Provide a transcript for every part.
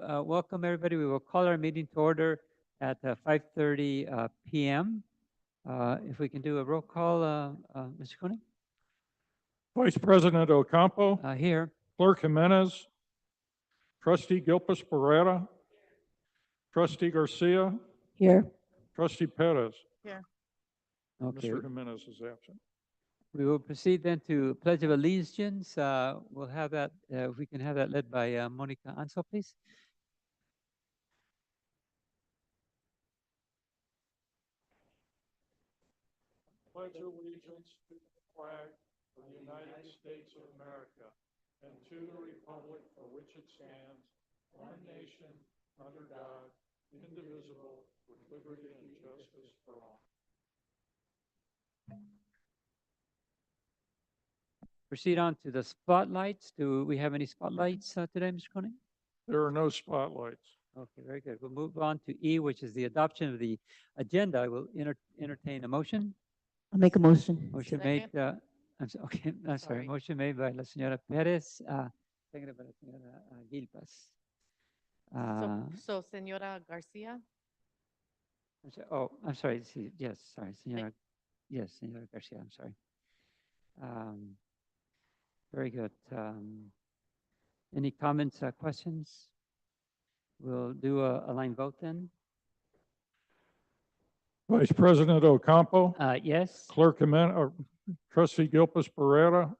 welcome everybody. We will call our meeting to order at 5:30 p.m. If we can do a roll call, Mr. Koenig? Vice President Ocampo, Here. Clerk Jimenez, Trustee Gilpus Barrera, Trustee Garcia, Here. Trustee Perez. Okay. Mr. Jimenez is absent. We will proceed then to Pledge of Allegiance. We'll have that, if we can have that led by Monica Ansel, please. Pledge allegiance to the flag of the United States of America and to the republic for which it stands, one nation, under God, indivisible, with liberty and justice for all. Proceed on to the spotlights. Do we have any spotlights today, Mr. Koenig? There are no spotlights. Okay, very good. We'll move on to E, which is the adoption of the agenda. I will entertain a motion. I'll make a motion. Motion made, Second. okay, I'm sorry. Sorry. Motion made by la señora Perez, seconded by la señora Gilpas. So Senora Garcia? I'm sorry. Yes, sorry, señora. Yes, señora Garcia. I'm sorry. Very good. Any comments, questions? We'll do a line vote then. Vice President Ocampo, Yes. Clerk Jimenez, or Trustee Gilpus Barrera,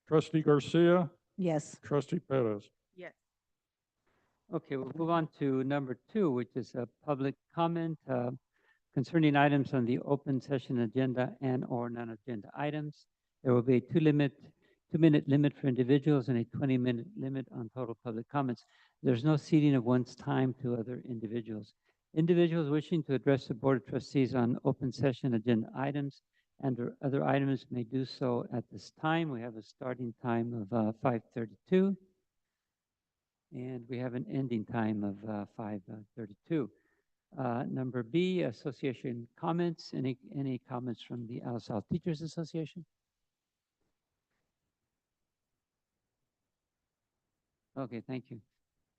Trustee Garcia, Yes. Trustee Perez. Yes. Okay, we'll move on to number 2, which is a public comment concerning items on the open session agenda and/or non-agenda items. There will be a 2-minute limit for individuals and a 20-minute limit on total public comments. There's no ceding of one's time to other individuals. Individuals wishing to address the Board of Trustees on open session agenda items and or other items may do so at this time. We have a starting time of 5:32. And we have an ending time of 5:32. Number B, association comments. Any comments from the ALSAL Teachers Association? Okay, thank you.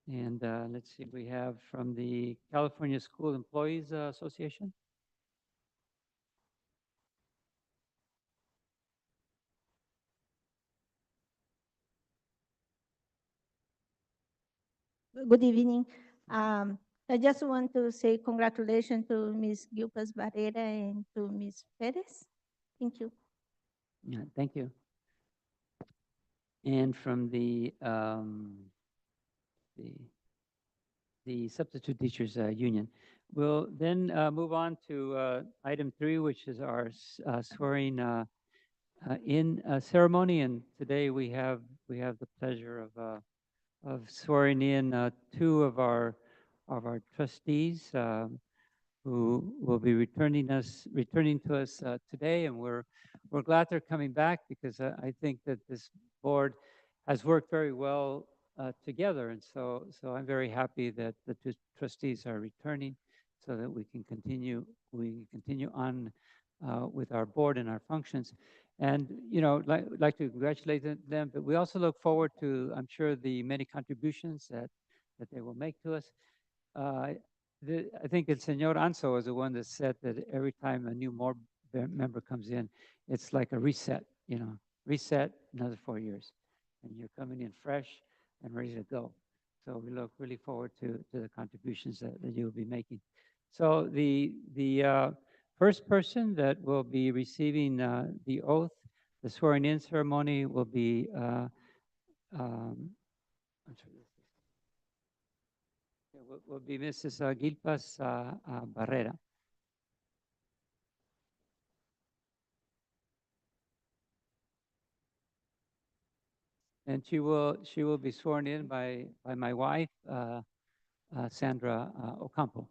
And let's see, we have from the California School Employees Association. Good evening. I just want to say congratulations to Ms. Gilpas Barrera and to Ms. Perez. Thank you. Yeah, thank you. And from the Substitute Teachers Union. We'll then move on to item 3, which is our swearing in ceremony. And today we have the pleasure of swearing in 2 of our trustees who will be returning to us today. And we're glad they're coming back because I think that this board has worked very well together. And so I'm very happy that the 2 trustees are returning so that we can continue on with our board and our functions. And, you know, like to congratulate them, but we also look forward to, I'm sure, the many contributions that they will make to us. I think it's Senor Anso was the one that said that every time a new board member comes in, it's like a reset, you know, reset another 4 years. And you're coming in fresh and ready to go. So we look really forward to the contributions that you'll be making. So the first person that will be receiving the oath, the swearing in ceremony will be will be Mrs. Gilpas Barrera. And she will be sworn in by my wife, Sandra Ocampo.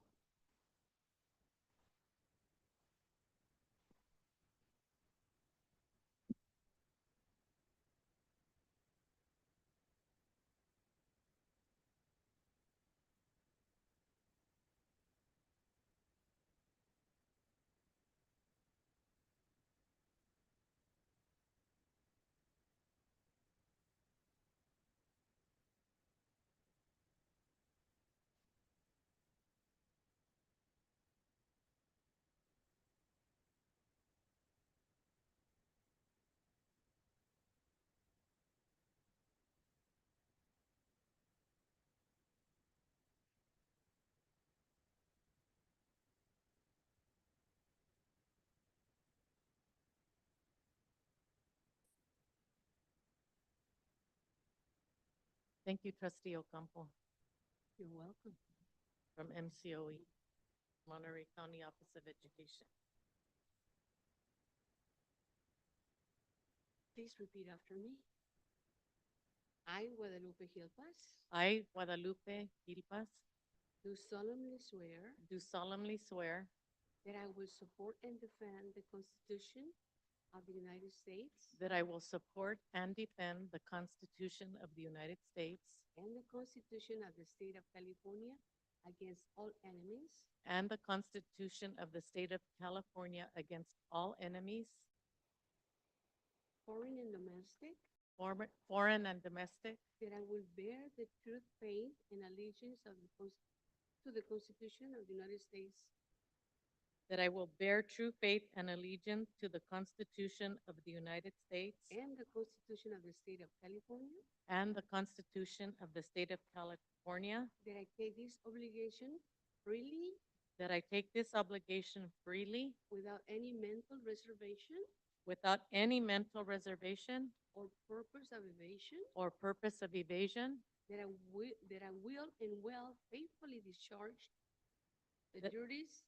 Thank you, Trustee Ocampo You're welcome. from MCOE, Monterey County Office of Education. Please repeat after me. I, Guadalupe Gilpas, I, Guadalupe Gilpas, do solemnly swear do solemnly swear that I will support and defend the Constitution of the United States that I will support and defend the Constitution of the United States and the Constitution of the State of California against all enemies, and the Constitution of the State of California against all enemies, foreign and domestic, foreign and domestic, that I will bear the true faith and allegiance of to the Constitution of the United States that I will bear true faith and allegiance to the Constitution of the United States and the Constitution of the State of California, and the Constitution of the State of California, that I take this obligation freely that I take this obligation freely without any mental reservation without any mental reservation or purpose of evasion, or purpose of evasion, that I will and will faithfully discharge the That- duties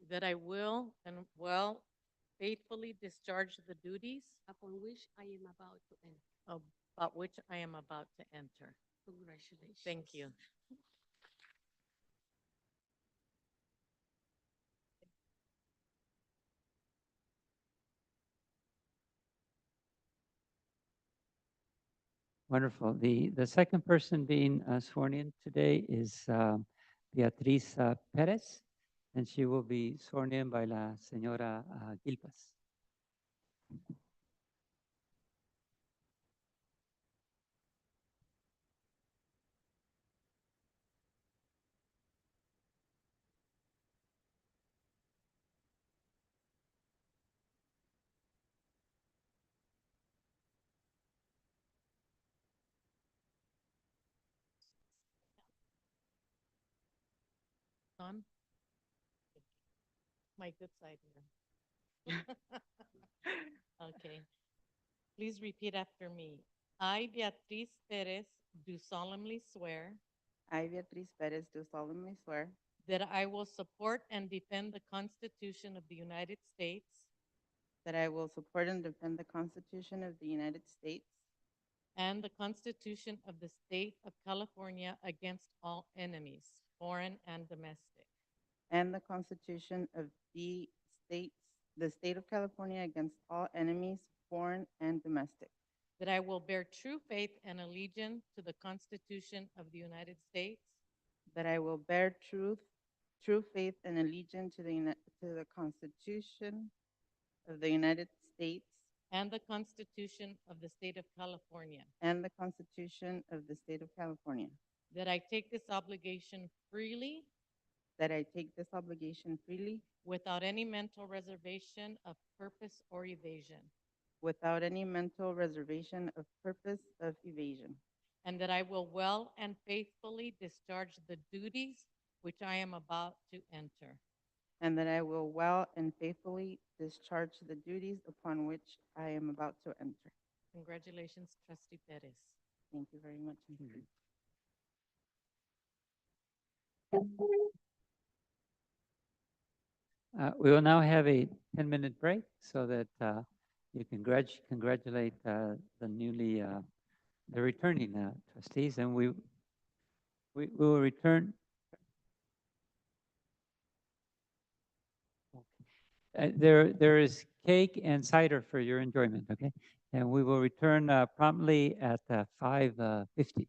that I will and will faithfully discharge the duties upon which I am about to enter. about which I am about to enter. Congratulations. Thank you. Wonderful. The second person being sworn in today is Beatriz Perez, and she will be sworn in by la señora Gilpas. On? My good side here. Okay. Please repeat after me. I, Beatriz Perez, do solemnly swear I, Beatriz Perez, do solemnly swear that I will support and defend the Constitution of the United States that I will support and defend the Constitution of the United States and the Constitution of the State of California against all enemies, foreign and domestic, and the Constitution of the State of California against all enemies, foreign and domestic, that I will bear true faith and allegiance to the Constitution of the United States that I will bear true faith and allegiance to the Constitution of the United States and the Constitution of the State of California, and the Constitution of the State of California, that I take this obligation freely that I take this obligation freely without any mental reservation of purpose or evasion, without any mental reservation of purpose of evasion, and that I will well and faithfully discharge the duties which I am about to enter. and that I will well and faithfully discharge the duties upon which I am about to enter. Congratulations, Trustee Perez. Thank you very much. We will now have a 10-minute break so that you can congratulate the returning trustees, and we will return. There is cake and cider for your enjoyment, okay? And we will return promptly at 5:50.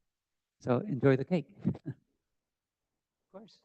So enjoy the cake. Of course.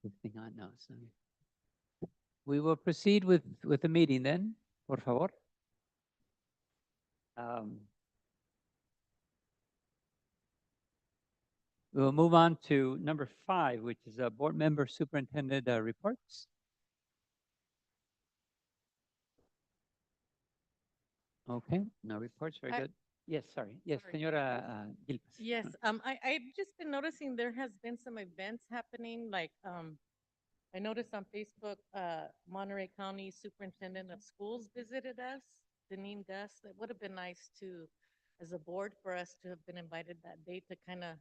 this thing on now, so. We will proceed with the meeting then, por favor. We will move on to number 5, which is board member superintendent reports. Okay, no reports, very I- good. Yes, sorry. Yes, Sorry. Senora Gilpas. Yes, I've just been noticing there has been some events happening, like, I noticed on Facebook, Monterey County Superintendent of Schools visited us, Deneen Gus. It would have been nice to, as a board, for us to have been invited that day to kind of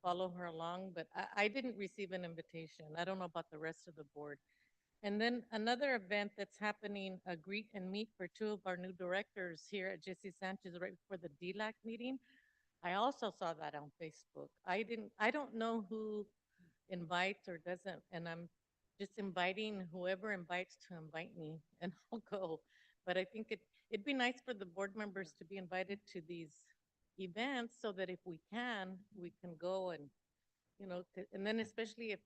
follow her along, but I didn't receive an invitation. I don't know about the rest of the board. And then another event that's happening, a greet and meet for 2 of our new directors here at Jesse Sanchez right before the DLAC meeting. I also saw that on Facebook. I don't know who invites or doesn't, and I'm just inviting whoever invites to invite me, and I'll go. But I think it'd be nice for the board members to be invited to these events so that if we can go and, and then especially if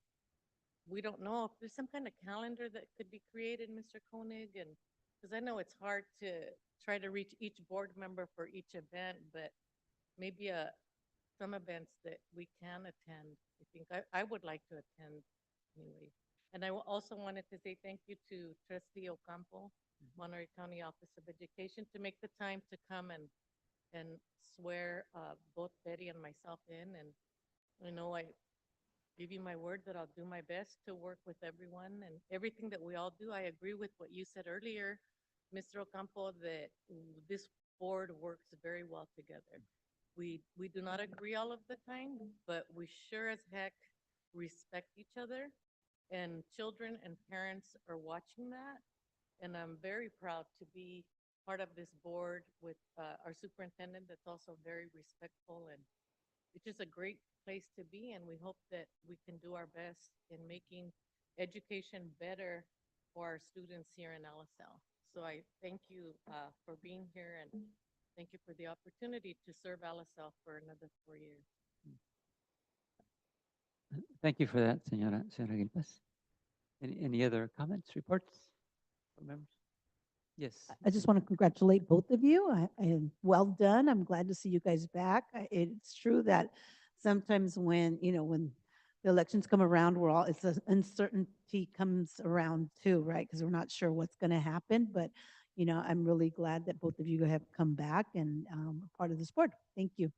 we don't know if there's some kind of calendar that could be created, Mr. Koenig, and because I know it's hard to try to reach each board member for each event, but maybe some events that we can attend. I think I would like to attend anyway. And I also wanted to say thank you to Trustee Ocampo, Monterey County Office of Education, to make the time to come and swear both Betty and myself in. And I give you my word that I'll do my best to work with everyone and everything that we all do. I agree with what you said earlier, Mr. Ocampo, that this board works very well together. We do not agree all of the time, but we sure as heck respect each other, and children and parents are watching that. And I'm very proud to be part of this board with our superintendent that's also very respectful, and it's just a great place to be, and we hope that we can do our best in making education better for our students here in LSL. So I thank you for being here, and thank you for the opportunity to serve LSL for another 4 years. Thank you for that, Senora Gilpas. Any other comments, reports from members? Yes. I just want to congratulate both of you. And well done. I'm glad to see you guys back. It's true that sometimes when the elections come around, it's an uncertainty comes around too, right? Because we're not sure what's going to happen. But, I'm really glad that both of you have come back and are part of this board. Thank you.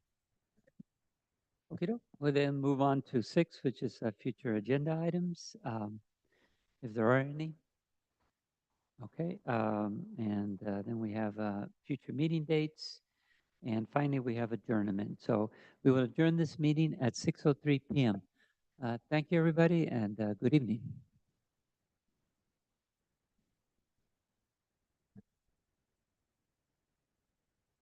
Okay, we'll then move on to 6, which is future agenda items, if there are any. Okay, and then we have future meeting dates, and finally we have adjournment. So we will adjourn this meeting at 6:03 p.m. Thank you, everybody, and good evening.